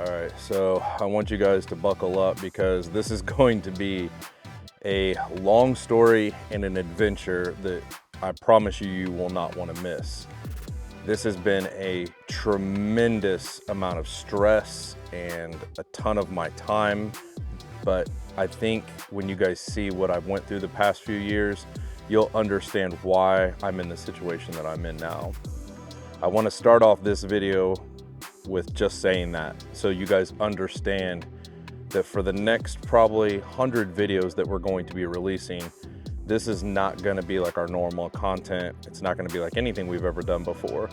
All right, so I want you guys to buckle up because this is going to be a long story and an adventure that I promise you will not want to miss. This has been a tremendous amount of stress and a ton of my time, but I think when you guys see what I've went through the past few years, you'll understand why I'm in the situation that I'm in now. I want to start off this video with just saying that, so you guys understand that for the next probably 100 videos that we're going to be releasing, this is not going to be like our normal content. It's not going to be like anything we've ever done before.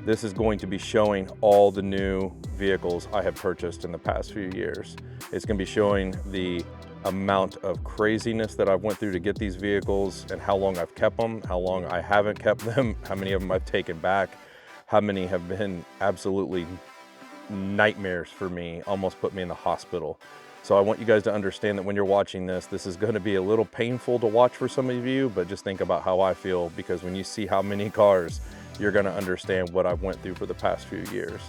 This is going to be showing all the new vehicles I have purchased in the past few years. It's going to be showing the amount of craziness that I've went through to get these vehicles and how long I've kept them, how long I haven't kept them, how many of them I've taken back, how many have been absolutely nightmares for me, almost put me in the hospital. So I want you guys to understand that when you're watching this, this is going to be a little painful to watch for some of you, but just think about how I feel, because when you see how many cars, you're going to understand what I've went through for the past few years.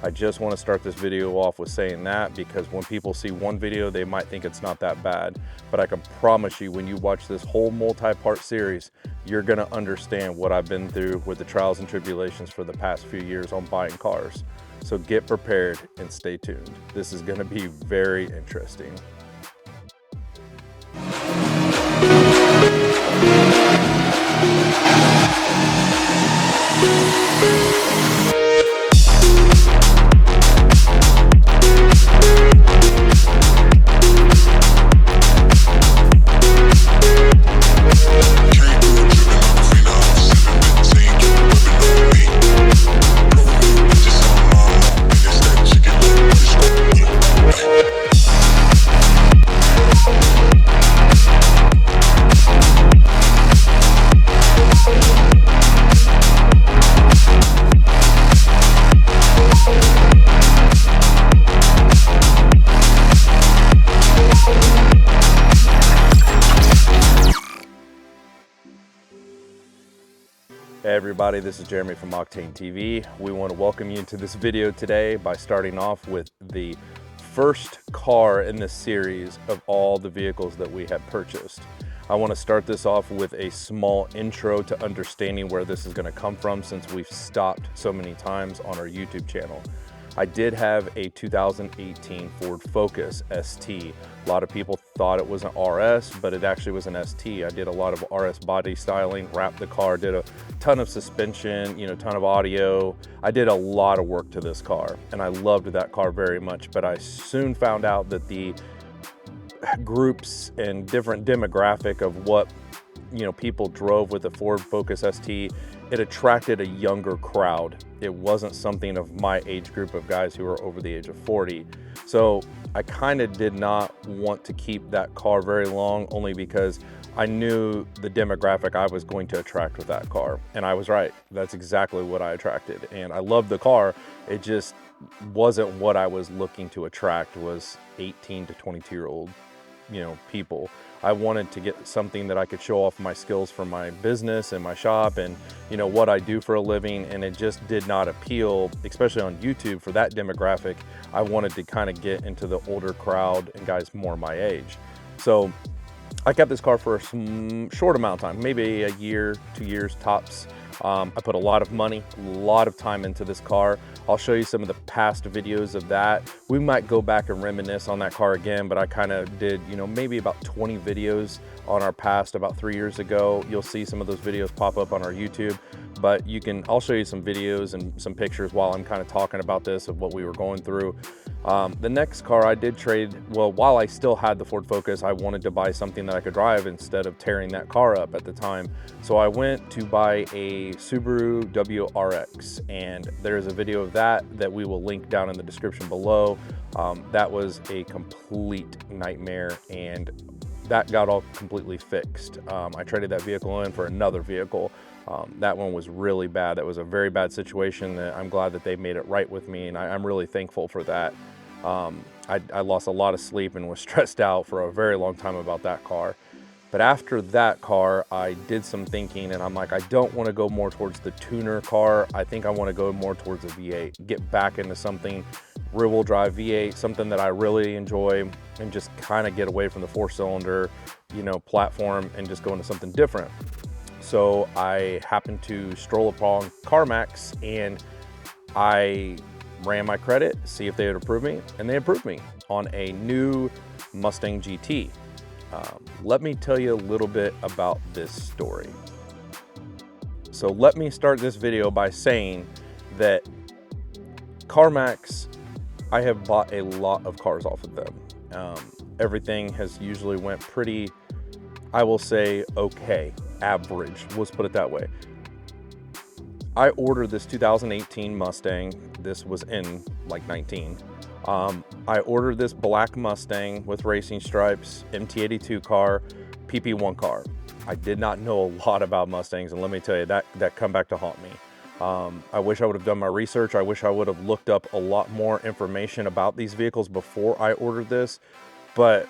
I just want to start this video off with saying that, because when people see one video, they might think it's not that bad, but I can promise you when you watch this whole multi-part series, you're going to understand what I've been through with the trials and tribulations for the past few years on buying cars. So get prepared and stay tuned. This is going to be very interesting. Hey everybody, this is Jeremy from Octane TV. We want to welcome you to this video today by starting off with the first car in this series of all the vehicles that we have purchased. I want to start this off with a small intro to understanding where this is going to come from, since we've stopped so many times on our YouTube channel. I did have a 2018 Ford Focus ST. A lot of people thought it was an RS, but it actually was an ST. I did a lot of RS body styling, wrapped the car, did a ton of suspension, ton of audio. I did a lot of work to this car, and I loved that car very much, but I soon found out that the groups and different demographic of what people drove with the Ford Focus ST, it attracted a younger crowd. It wasn't something of my age group of guys who were over the age of 40. So I kind of did not want to keep that car very long, only because I knew the demographic I was going to attract with that car. And I was right. That's exactly what I attracted. And I loved the car. It just wasn't what I was looking to attract, was 18 to 22-year-old people. I wanted to get something that I could show off my skills for my business and my shop and what I do for a living, and it just did not appeal, especially on YouTube, for that demographic. I wanted to kind of get into the older crowd and guys more my age. So I kept this car for a short amount of time, maybe a year, 2 years tops. I put a lot of money, a lot of time into this car. I'll show you some of the past videos of that. We might go back and reminisce on that car again, but I kind of did, maybe about 20 videos on our past about 3 years ago. You'll see some of those videos pop up on our YouTube, but I'll show you some videos and some pictures while I'm kind of talking about this, of what we were going through. The next car I did trade, well, while I still had the Ford Focus, I wanted to buy something that I could drive instead of tearing that car up at the time. So I went to buy a Subaru WRX, and there's a video of that we will link down in the description below. That was a complete nightmare, and that got all completely fixed. I traded that vehicle in for another vehicle. That one was really bad. That was a very bad situation. That I'm glad that they made it right with me, and I'm really thankful for that. I lost a lot of sleep and was stressed out for a very long time about that car. But after that car, I did some thinking, and I'm like, I don't want to go more towards the tuner car. I think I want to go more towards a V8, get back into something rear-wheel drive V8, something that I really enjoy, and just kind of get away from the 4-cylinder, you know, platform and just go into something different. So I happened to stroll upon CarMax and I ran my credit, see if they would approve me, and they approved me on a new Mustang GT. Let me tell you a little bit about this story. So let me start this video by saying that CarMax, I have bought a lot of cars off of them. Everything has usually went pretty, I will say, okay, average, let's put it that way. I ordered this 2018 Mustang. This was in like 19. I ordered this black Mustang with racing stripes, MT82 car, PP1 car. I did not know a lot about Mustangs, and let me tell you, that come back to haunt me. I wish I would have done my research. I wish I would have looked up a lot more information about these vehicles before I ordered this, but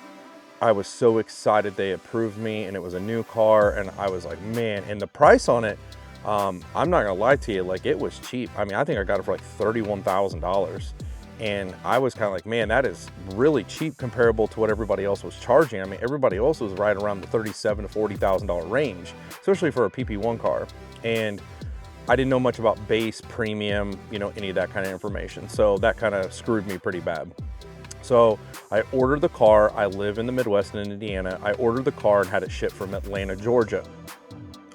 I was so excited they approved me, and it was a new car, and I was like, man, and the price on it, I'm not gonna lie to you, like, it was cheap. I mean, I think I got it for like $31,000, and I was kind of like, man, that is really cheap comparable to what everybody else was charging. I mean, everybody else was right around the $37,000 to $40,000 range, especially for a PP1 car. And I didn't know much about base, premium, you know, any of that kind of information. So that kind of screwed me pretty bad. So I ordered the car. I live in the Midwest in Indiana. I ordered the car and had it shipped from Atlanta, Georgia.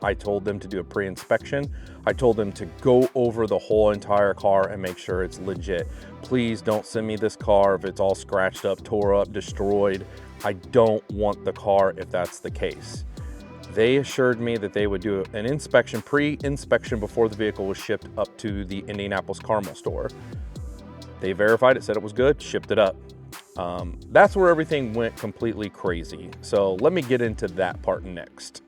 I told them to do a pre-inspection. I told them to go over the whole entire car and make sure it's legit. Please don't send me this car if it's all scratched up, tore up, destroyed. I don't want the car if that's the case. They assured me that they would do an inspection, pre-inspection, before the vehicle was shipped up to the Indianapolis Carmel store. They verified it, said it was good, shipped it up. That's where everything went completely crazy. So let me get into that part next.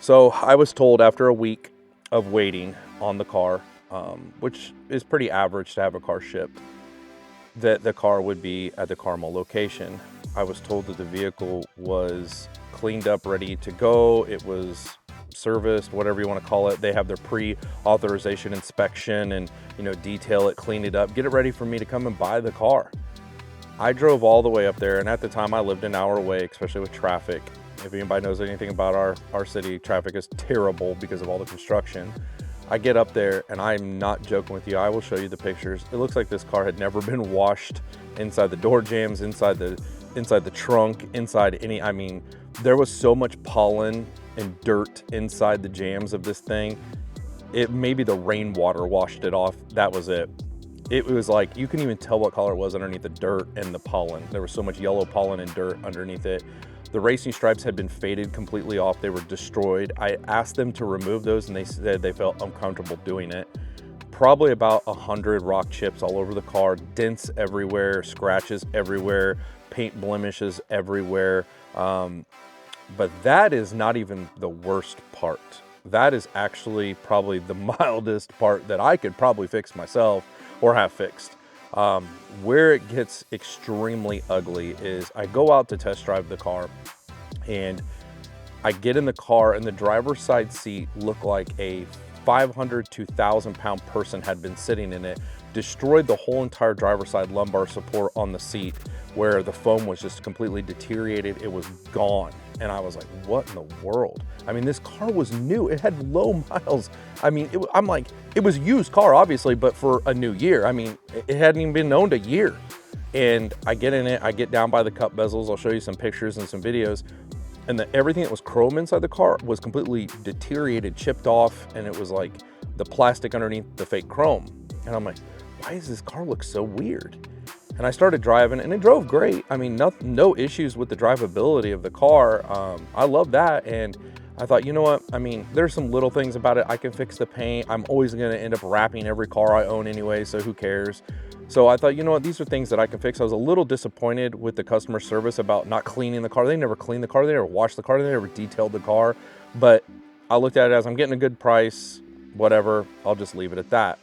So I was told after a week of waiting on the car, which is pretty average to have a car shipped, that the car would be at the Carmel location. I was told that the vehicle was cleaned up, ready to go. It was serviced, whatever you want to call it. They have their pre-authorization inspection and, you know, detail it, clean it up, get it ready for me to come and buy the car. I drove all the way up there, and at the time I lived an hour away, especially with traffic. If anybody knows anything about our city, traffic is terrible because of all the construction. I get up there, and I'm not joking with you. I will show you the pictures. It looks like this car had never been washed inside the door jambs, inside the trunk, inside any, I mean, there was so much pollen and dirt inside the jambs of this thing. It maybe the rainwater washed it off. That was it. It was like, you couldn't even tell what color it was underneath the dirt and the pollen. There was so much yellow pollen and dirt underneath it. The racing stripes had been faded completely off. They were destroyed. I asked them to remove those, and they said they felt uncomfortable doing it. Probably about 100 rock chips all over the car, dents everywhere, scratches everywhere, paint blemishes everywhere. But that is not even the worst part. That is actually probably the mildest part that I could probably fix myself or have fixed. Where it gets extremely ugly is I go out to test drive the car, and I get in the car, and the driver's side seat looked like a 500 to 1,000 pound person had been sitting in it, destroyed the whole entire driver's side lumbar support on the seat, where the foam was just completely deteriorated. It was gone. And I was like, what in the world? I mean, this car was new. It had low miles. I mean, I'm like, it was a used car, obviously, but for a new year. I mean, it hadn't even been owned a year. And I get in it, I get down by the cup bezels. I'll show you some pictures and some videos. And everything that was chrome inside the car was completely deteriorated, chipped off. And it was like the plastic underneath the fake chrome. And I'm like, why does this car look so weird? And I started driving, and it drove great. I mean, no issues with the drivability of the car. I love that. And I thought, you know what? I mean, there's some little things about it. I can fix the paint. I'm always going to end up wrapping every car I own anyway, so who cares? So I thought, you know what? These are things that I can fix. I was a little disappointed with the customer service about not cleaning the car. They never cleaned the car. They never washed the car. They never detailed the car. But I looked at it as, I'm getting a good price, whatever. I'll just leave it at that.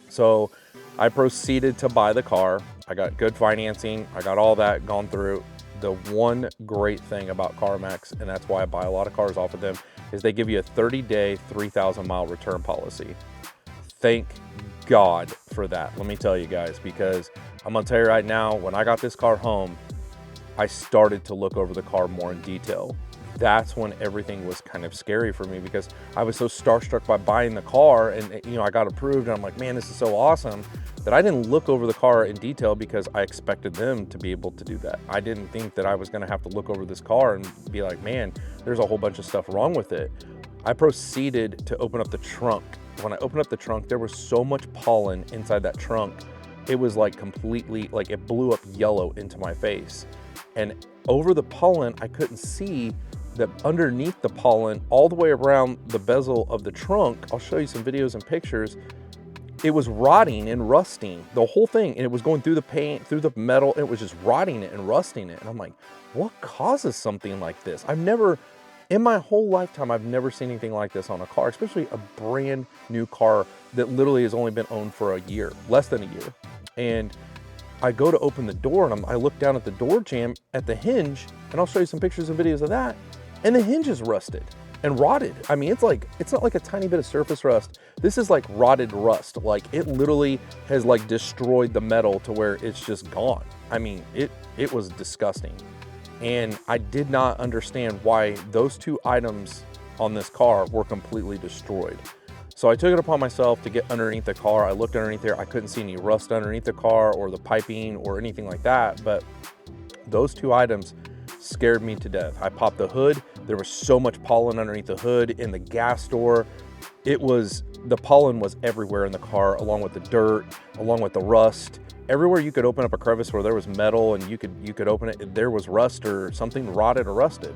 So I proceeded to buy the car. I got good financing. I got all that gone through. The one great thing about CarMax, and that's why I buy a lot of cars off of them, is they give you a 30-day, 3,000-mile return policy. Thank God for that, let me tell you guys, because I'm gonna tell you right now, when I got this car home, I started to look over the car more in detail. That's when everything was kind of scary for me, because I was so starstruck by buying the car, and you know, I got approved and I'm like, man, this is so awesome, that I didn't look over the car in detail because I expected them to be able to do that. I didn't think that I was gonna have to look over this car and be like, man, there's a whole bunch of stuff wrong with it. I proceeded to open up the trunk. When I opened up the trunk, there was so much pollen inside that trunk. It was like completely, like it blew up yellow into my face. And over the pollen, I couldn't see that underneath the pollen, all the way around the bezel of the trunk, I'll show you some videos and pictures, it was rotting and rusting, the whole thing. And it was going through the paint, through the metal, and it was just rotting it and rusting it. And I'm like, what causes something like this? I've never, in my whole lifetime, I've never seen anything like this on a car, especially a brand new car that literally has only been owned for a year, less than a year. And I go to open the door and I look down at the door jamb at the hinge, and I'll show you some pictures and videos of that. And the hinge is rusted and rotted. I mean, it's not like a tiny bit of surface rust. This is like rotted rust. Like it literally has like destroyed the metal to where it's just gone. I mean, it was disgusting. And I did not understand why those two items on this car were completely destroyed. So I took it upon myself to get underneath the car. I looked underneath there. I couldn't see any rust underneath the car or the piping or anything like that. But those two items scared me to death. I popped the hood. There was so much pollen underneath the hood. In the gas door, the pollen was everywhere in the car, along with the dirt, along with the rust. Everywhere you could open up a crevice where there was metal and you could open it, there was rust or something rotted or rusted.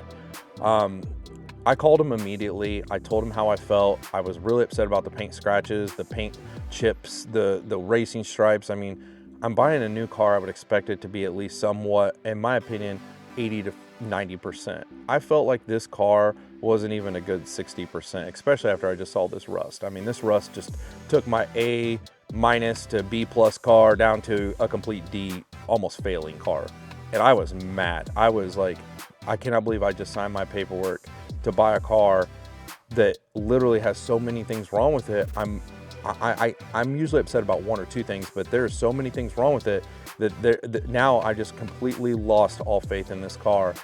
I called him immediately. I told him how I felt. I was really upset about the paint scratches, the paint chips, the racing stripes. I mean, I'm buying a new car. I would expect it to be at least somewhat, in my opinion, 80 to 90%. I felt like this car wasn't even a good 60%, especially after I just saw this rust. I mean, this rust just took my A- to B+ car down to a complete D, almost failing car. And I was mad. I was like, I cannot believe I just signed my paperwork to buy a car that literally has so many things wrong with it. I'm usually upset about one or two things, but there's so many things wrong with it that now I just completely lost all faith in this car.